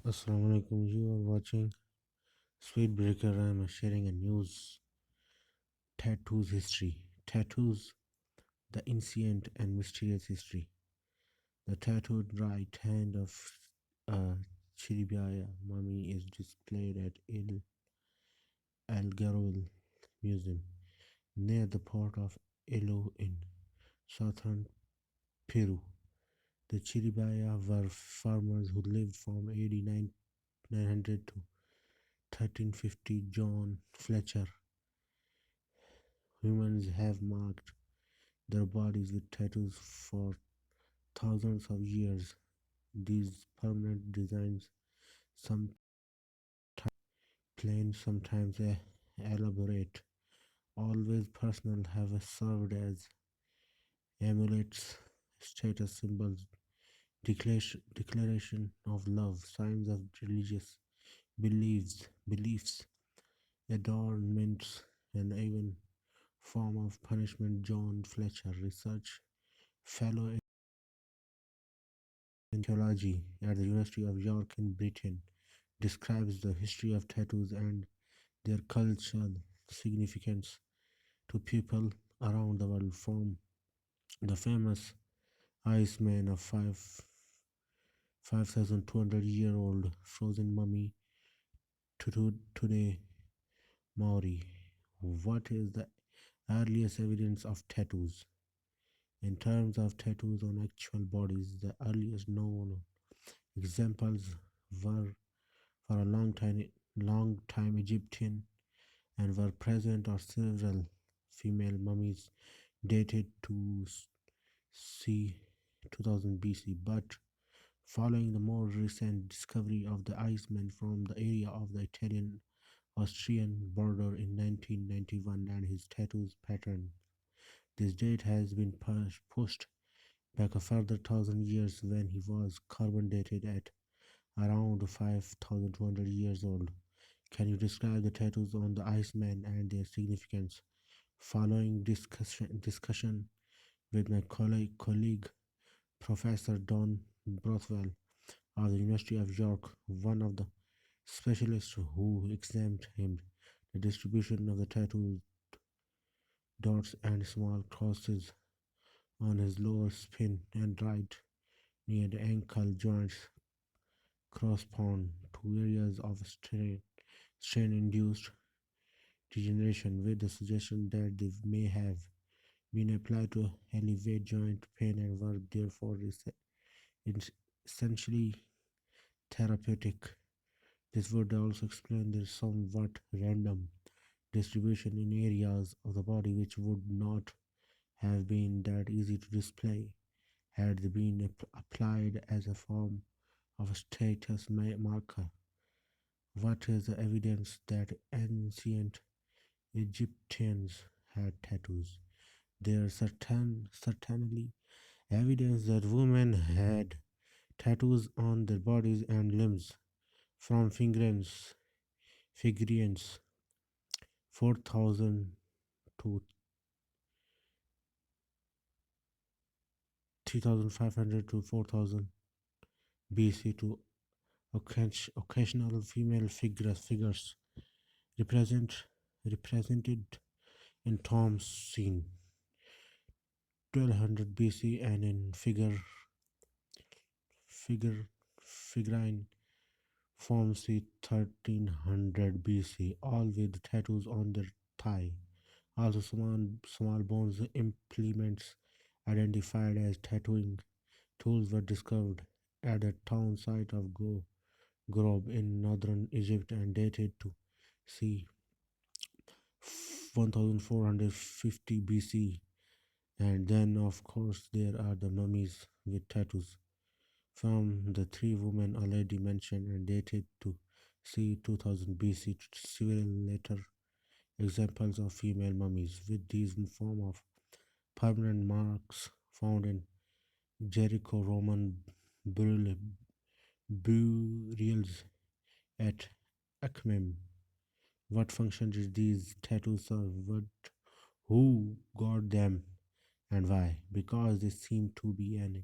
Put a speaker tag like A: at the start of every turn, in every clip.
A: Assalamu alaikum. You are watching Sweet Breaker. I am sharing a news tattoos history. Tattoos, the ancient and mysterious history. The tattooed right hand of a Chiribaya mummy is displayed at El Garol Museum near the port of Ilo in southern Peru. The Chiribaya were farmers who lived from AD 900 to 1350. John Fletcher. Humans have marked their bodies with tattoos for thousands of years. These permanent designs, sometimes plain, sometimes elaborate, always personal, have served as amulets, status symbols, declaration of love, signs of religious beliefs, adornments, and even form of punishment. John Fletcher, research fellow in theology at the University of York in Britain, describes the history of tattoos and their cultural significance to people around the world, from the famous Iceman of 5,200-year-old frozen mummy to today Maori. What is the earliest evidence of tattoos? In terms of tattoos on actual bodies, the earliest known examples were for a long time Egyptian and were present are several female mummies dated to c. 2000 BC, but following the more recent discovery of the Iceman from the area of the Italian-Austrian border in 1991 and his tattoos pattern, this date has been pushed back a further 1,000 years when he was carbon dated at around 5,200 years old. Can you describe the tattoos on the Iceman and their significance? Following discussion with my colleague Professor Don Brothwell of the University of York, one of the specialists who examined him, the distribution of the tattoo dots and small crosses on his lower spine and right near the ankle joints correspond to areas of strain-induced degeneration, with the suggestion that they may have been applied to alleviate joint pain and were therefore essentially therapeutic. This would also explain their somewhat random distribution in areas of the body which would not have been that easy to display had they been applied as a form of a status marker. What is the evidence that ancient Egyptians had tattoos? There is certainly evidence that women had tattoos on their bodies and limbs, from figurines 4,000 to 3,500 to 4,000 BC to occasional female figures represented in tombs seen 1200 BC and in figurine forms see 1300 BC, all with tattoos on their thigh. Also, small bones implements identified as tattooing tools were discovered at the town site of Grob in northern Egypt and dated to c. 1450 BC. And then, of course, there are the mummies with tattoos from the three women already mentioned and dated to c. 2000 BC to several later examples of female mummies with these form of permanent marks found in Jericho Roman burials at Akhmim. What function did these tattoos serve? Who got them and why? Because they seem to be an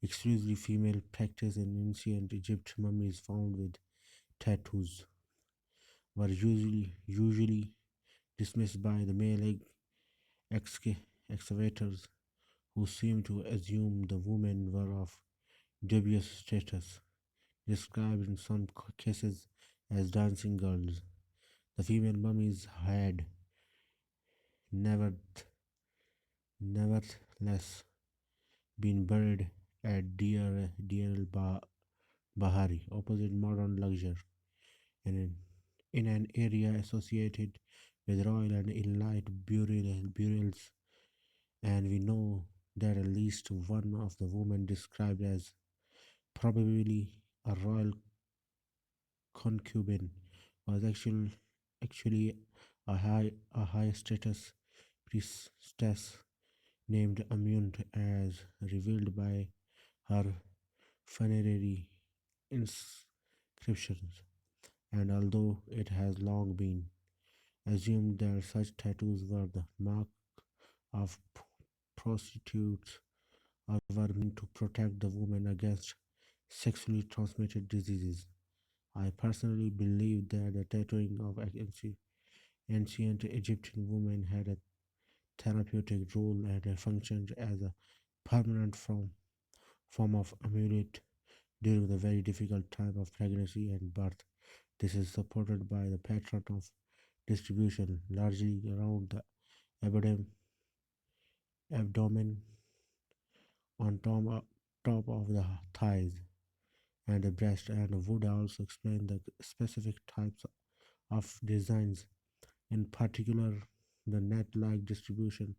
A: exclusively female practice in ancient Egypt. Mummies found with tattoos were usually dismissed by the male excavators, who seemed to assume the women were of dubious status, described in some cases as dancing girls. The female mummies had never, nevertheless been buried at Deir Bahari, opposite modern luxury, and in an area associated with royal and elite burials. And we know that at least one of the women described as probably a royal concubine was actually a high status priestess named Amunt, as revealed by her funerary inscriptions. And although it has long been assumed that such tattoos were the mark of prostitutes or were meant to protect the woman against sexually transmitted diseases, I personally believe that the tattooing of ancient Egyptian women had a therapeutic role and functioned as a permanent form of amulet during the very difficult time of pregnancy and birth. This is supported by the pattern of distribution, largely around the abdomen, on top of the thighs and the breast, and would also explain the specific types of designs, in particular the net-like distribution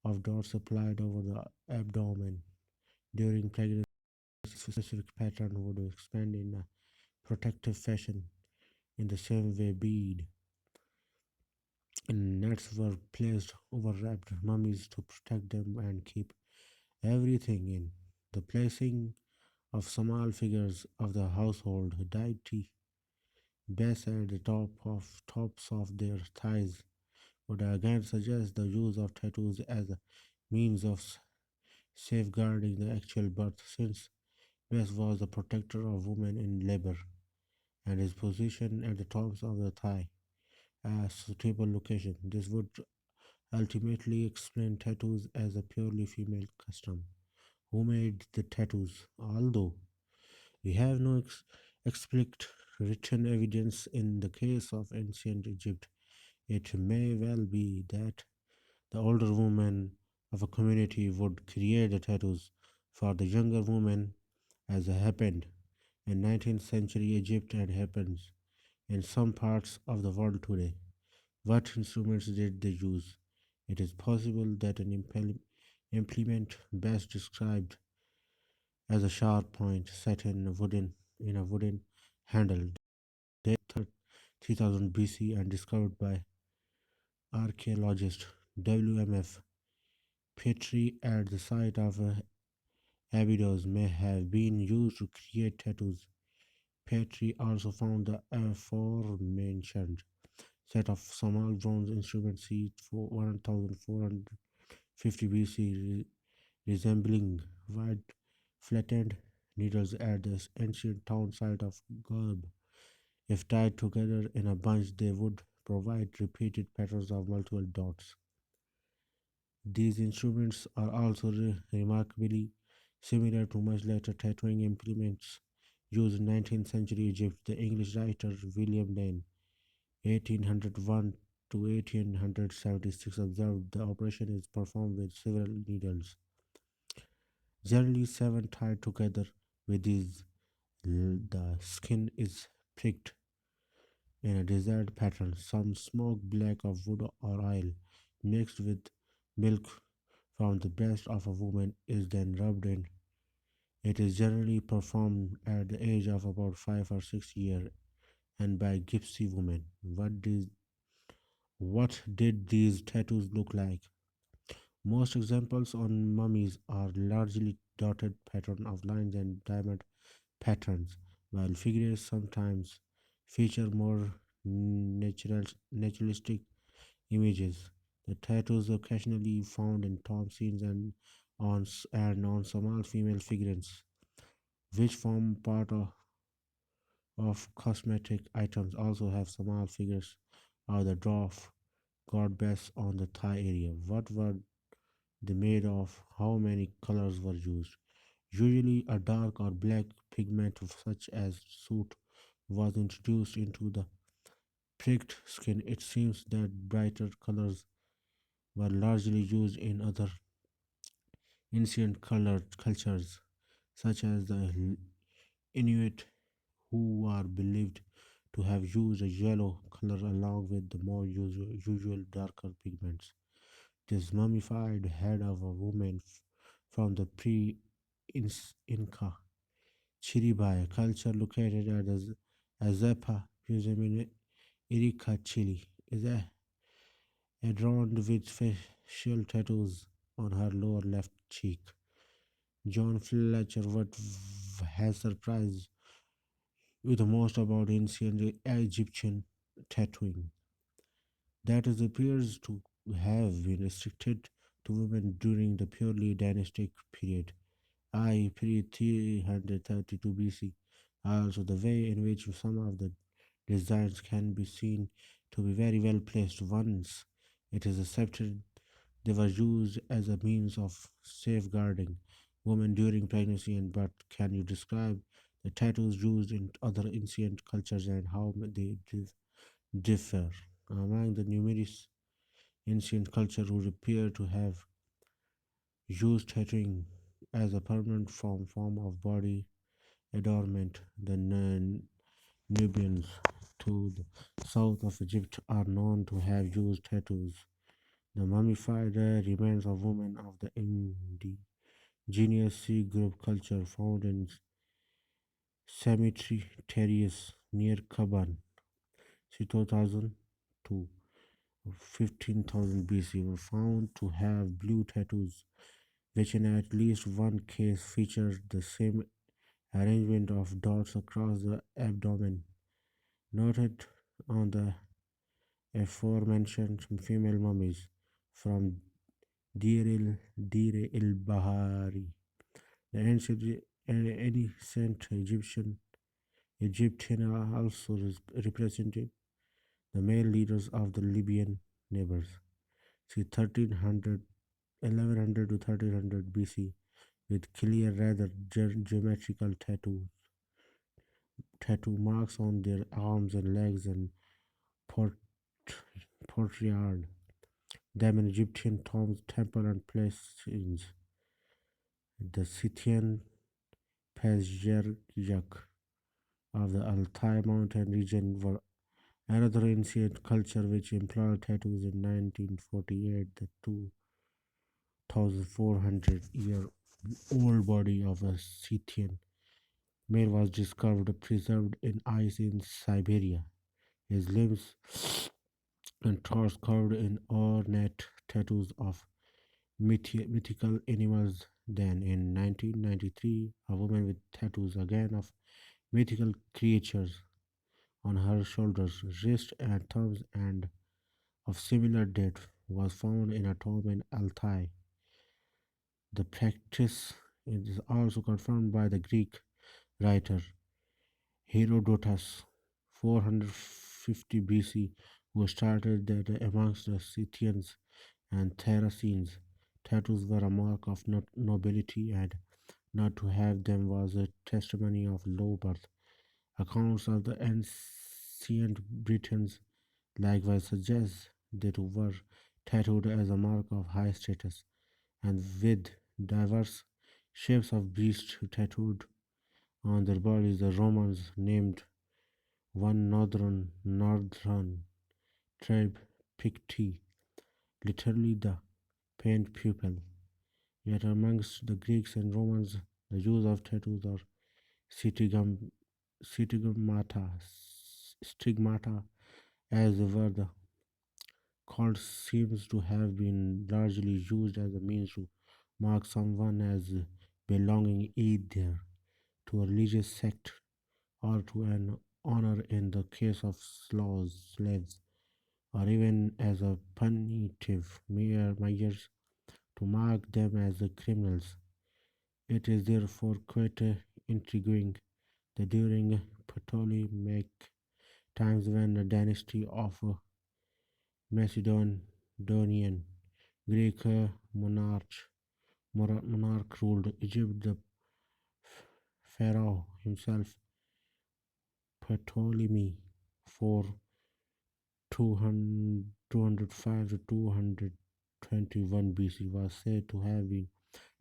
A: of dots applied over the abdomen during pregnancy. Specific pattern would expand in a protective fashion. In the same way, bead and nets were placed over wrapped mummies to protect them and keep everything in. The placing of small figures of the household deity base at the tops of their thighs would again suggest the use of tattoos as a means of safeguarding the actual birth, since Bess was the protector of women in labor, and his position at the tops of the thigh a suitable location. This would ultimately explain tattoos as a purely female custom. Who made the tattoos? Although we have no explicit written evidence in the case of ancient Egypt, it may well be that the older women of a community would create the tattoos for the younger women, as happened in 19th century Egypt and happens in some parts of the world today. What instruments did they use? It is possible that an implement best described as a sharp point set in a wooden handle dated 3000 BC and discovered by archaeologist WMF Petrie at the site of Abydos may have been used to create tattoos. Petrie also found the aforementioned set of small bronze instruments c. 1450 BC resembling wide flattened needles at the ancient town site of Gorb. If tied together in a bunch, they would provide repeated patterns of multiple dots. These instruments are also remarkably similar to much later tattooing implements used in 19th century Egypt. The English writer William Lane, 1801 to 1876, observed the operation is performed with several needles, generally seven tied together. With these, the skin is pricked in a desired pattern. Some smoke black of wood or oil mixed with milk from the breast of a woman is then rubbed in. It is generally performed at the age of about 5 or 6 years and by gypsy women. What did these tattoos look like? Most examples on mummies are largely dotted pattern of lines and diamond patterns, while figures sometimes feature more naturalistic images. The tattoos occasionally found in tomb scenes and and on small female figurines, which form part of cosmetic items. Also have small figures of the dwarf goddess on the thigh area. What were they made of? How many colors were used? Usually, a dark or black pigment, such as soot, was introduced into the pricked skin. It seems that brighter colors were largely used in other ancient colored cultures, such as the Inuit, who are believed to have used a yellow color along with the more usual darker pigments. This mummified head of a woman from the pre-Inca Chiribaya culture located at the Azapa Museum in Arica, Chile, is adorned with facial tattoos on her lower left cheek. John Fletcher, what has surprised you the most about ancient Egyptian tattooing? That it appears to have been restricted to women during the purely dynastic period, I pre 332 BC. Also, the way in which some of the designs can be seen to be very well placed once it is accepted they were used as a means of safeguarding women during pregnancy and birth. Can you describe the tattoos used in other ancient cultures and how they differ? Among the numerous ancient cultures who appear to have used tattooing as a permanent form of body adornment, the Nubians to the south of Egypt are known to have used tattoos. The mummified remains of women of the indigenous Sea group culture found in cemetery terraces near Kaban, 2000 to 15,000 BC, were found to have blue tattoos, which in at least one case featured the same arrangement of dots across the abdomen noted on the aforementioned female mummies from Deir el Bahari. The ancient Egyptian also represented the male leaders of the Libyan neighbors. See 1300, 1100 to 1300 BC with clear, rather geometrical tattoo marks on their arms and legs and port- portrayed them in Egyptian tombs, temples, and places. The Scythian Patriarch of the Altai mountain region were another ancient culture which employed tattoos in 1948. The 2,400-year-old body of a Scythian male was discovered preserved in ice in Siberia. His limbs and torso covered in ornate tattoos of mythical animals. Then, in 1993, a woman with tattoos again of mythical creatures on her shoulders, wrists, and thumbs, and of similar date, was found in a tomb in Altai. The practice is also confirmed by the Greek writer Herodotus, 450 BC, who started that amongst the Scythians and Thracians, tattoos were a mark of nobility, and not to have them was a testimony of low birth. Accounts of the ancient Britons likewise suggest they too were tattooed as a mark of high status, and with diverse shapes of beasts tattooed on their bodies. The Romans named one northern tribe Picti, literally the pained pupil. Yet amongst the Greeks and Romans, the use of tattoos or stigmata, stigmata as they were the called, seems to have been largely used as a means to mark someone as belonging either to a religious sect or to an honor in the case of slaves, or even as a punitive measures to mark them as the criminals. It is therefore quite intriguing that during Ptolemaic times when the dynasty of Macedonian Greek monarch ruled Egypt, the pharaoh himself, Ptolemy, for 205 to 221 BC, was said to have been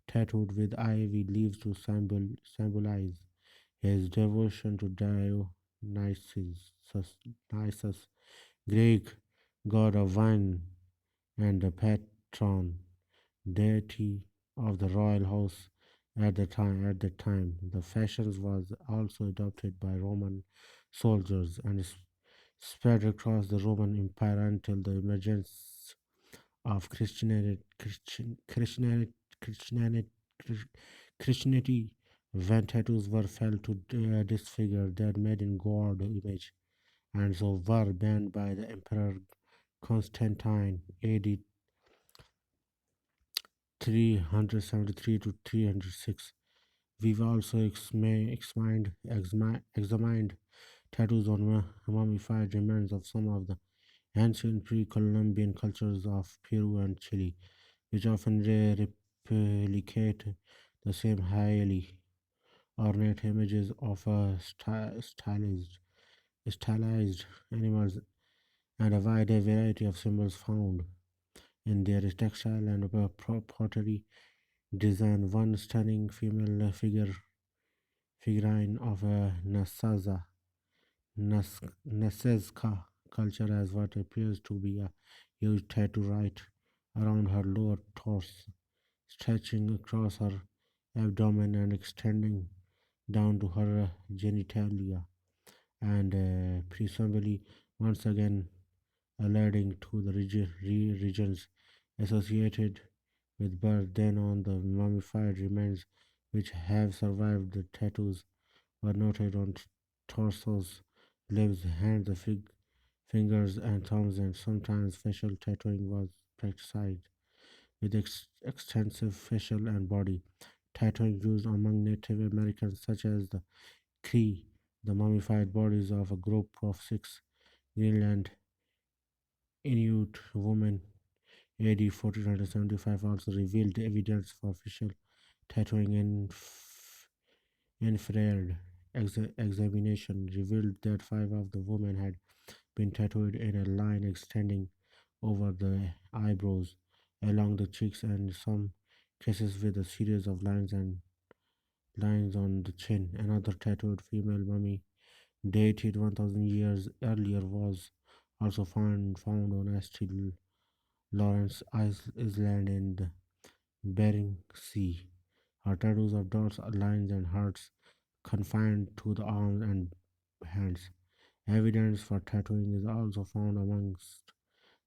A: tattooed with ivy leaves to symbolize his devotion to Dionysus, Greek god of wine and the patron deity of the royal house at the time. The fashions was also adopted by Roman soldiers and spread across the Roman Empire until the emergence of Christianity, Christianity, when tattoos were felt to disfigure their maiden god image, and so were banned by the Emperor Constantine AD 373 to 306. We've also examined tattoos on mummified remains of some of the ancient pre-Columbian cultures of Peru and Chile, which often replicate the same highly ornate images of stylized animals and a wide variety of symbols found in their textile and pottery design. One stunning female figurine of a Nazca culture has what appears to be a huge tattoo right around her lower torso, stretching across her abdomen and extending down to her genitalia, and presumably once again alluding to the regions associated with birth. Then on the mummified remains which have survived, the tattoos were noted on torsos, limbs, hands, fingers, and thumbs, and sometimes facial tattooing was practiced with extensive facial and body tattooing used among Native Americans, such as the Cree. The mummified bodies of a group of 6 Greenland Inuit women AD 1475 also revealed evidence for facial tattooing. Infrared examination revealed that 5 of the women had been tattooed in a line extending over the eyebrows, along the cheeks, and some cases with a series of lines on the chin. Another tattooed female mummy, dated 1000 years earlier, was also found on St. Lawrence Island in the Bering Sea. Her tattoos of dots, lines, and hearts confined to the arms and hands. Evidence for tattooing is also found amongst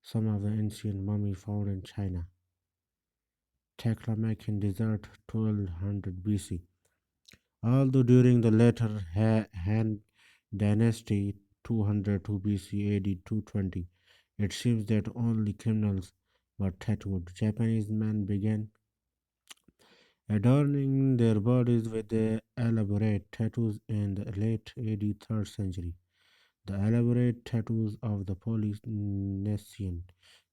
A: some of the ancient mummies found in China. Taklamakan Desert, 1200 BC. Although during the later Han Dynasty, 202 BC AD 220, it seems that only criminals were tattooed. Japanese men began adorning their bodies with elaborate tattoos in the late AD 3rd century. The elaborate tattoos of the Polynesian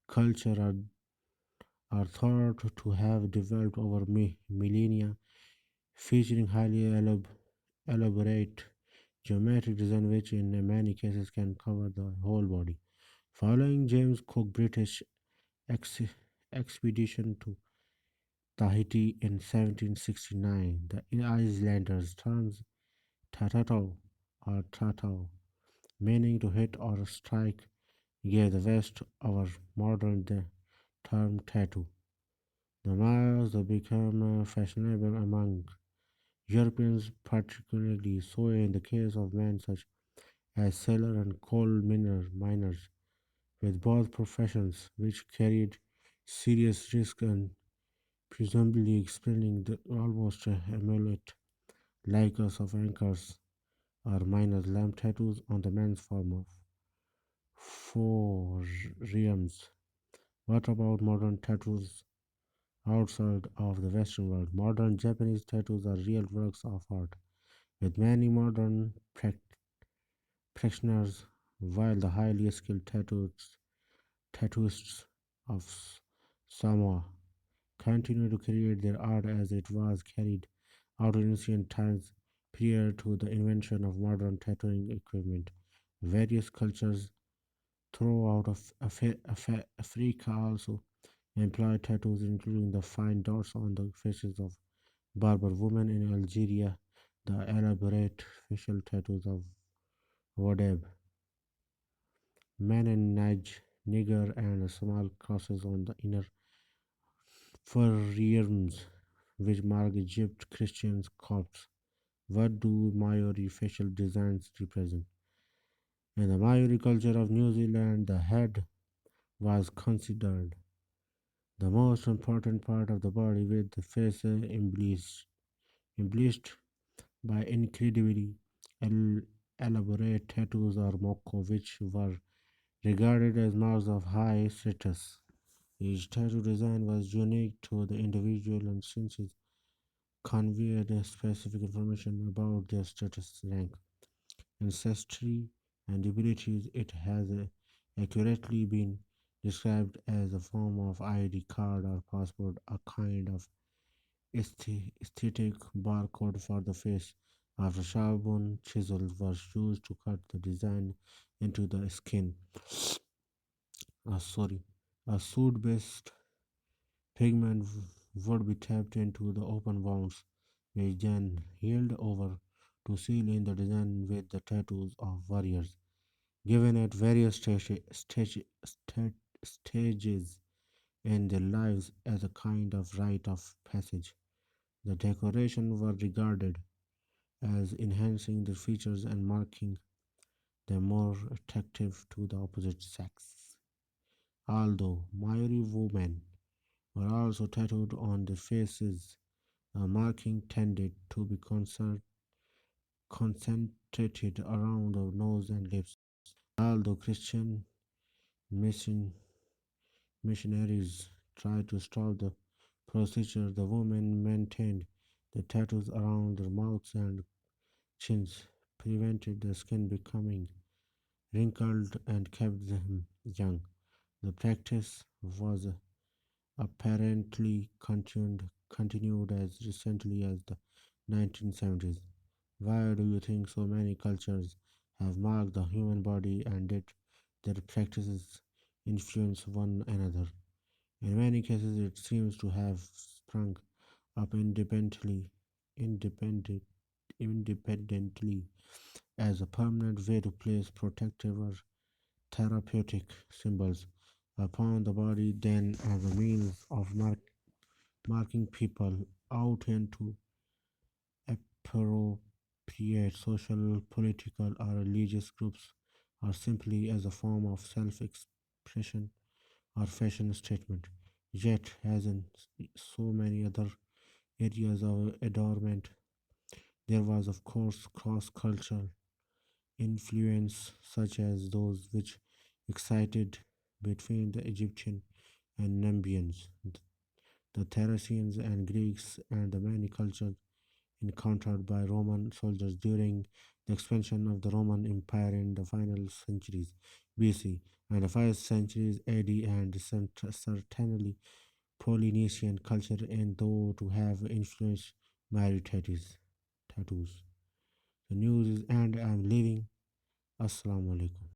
A: culture are thought to have developed over millennia, featuring highly elaborate geometric design which in many cases can cover the whole body. Following James Cook British ex- expedition to Tahiti in 1769, the islanders termed tatau or tatau, meaning to hit or strike, gave the West our modern term tattoo. The marks became fashionable among Europeans, particularly so in the case of men such as sailors and miners, with both professions which carried serious risk and presumably explaining the almost amulet like us of anchors or miners' lamp tattoos on the men's form of forearms. What about modern tattoos outside of the Western world. Modern Japanese tattoos are real works of art, with many modern practitioners, while the highly skilled tattooists of Samoa continue to create their art as it was carried out in ancient times prior to the invention of modern tattooing equipment. Various cultures throughout Africa also employ tattoos, including the fine dots on the faces of Berber women in Algeria, the elaborate facial tattoos of Wadeb men in Niger, and small crosses on the inner forearms, which mark Egypt, Christians, Copts. What do Maori facial designs represent? In the Maori culture of New Zealand, the head was considered the most important part of the body, with the face embellished by incredibly elaborate tattoos or moko, which were regarded as marks of high status. Each tattoo design was unique to the individual and since it conveyed a specific information about their status, rank, ancestry, and abilities. It has accurately been described as a form of ID card or passport, a kind of aesthetic barcode for the face. After sharp-bone chisels were used to cut the design into the skin, sorry, a soot-based pigment would be tapped into the open wounds, which then healed over to seal in the design with the tattoos of warriors, given at various stages in their lives as a kind of rite of passage. The decoration were regarded as enhancing their features and marking them more attractive to the opposite sex. Although Maori women were also tattooed on their faces, the marking tended to be concentrated around the nose and lips. Although Christian mission, missionaries tried to stop the procedure, the women maintained the tattoos around their mouths and chins, prevented the skin becoming wrinkled, and kept them young. The practice was apparently continued as recently as the 1970s. Why do you think so many cultures have marked the human body and did their practices influence one another? In many cases, it seems to have sprung up independent, independently as a permanent way to place protective or therapeutic symbols upon the body, then as a means of marking people out into appropriate social, political, or religious groups, or simply as a form of self expression or fashion statement. Yet, as in so many other areas of adornment, there was, of course, cross cultural influence, such as those which excited between the Egyptian and Nubians, the Thracians and Greeks, and the many cultures encountered by Roman soldiers during the expansion of the Roman Empire in the final centuries BC and the 5th centuries AD, and certainly Polynesian culture and though to have influenced Mary tattoos. The news is and I'm leaving. Assalamu alaikum.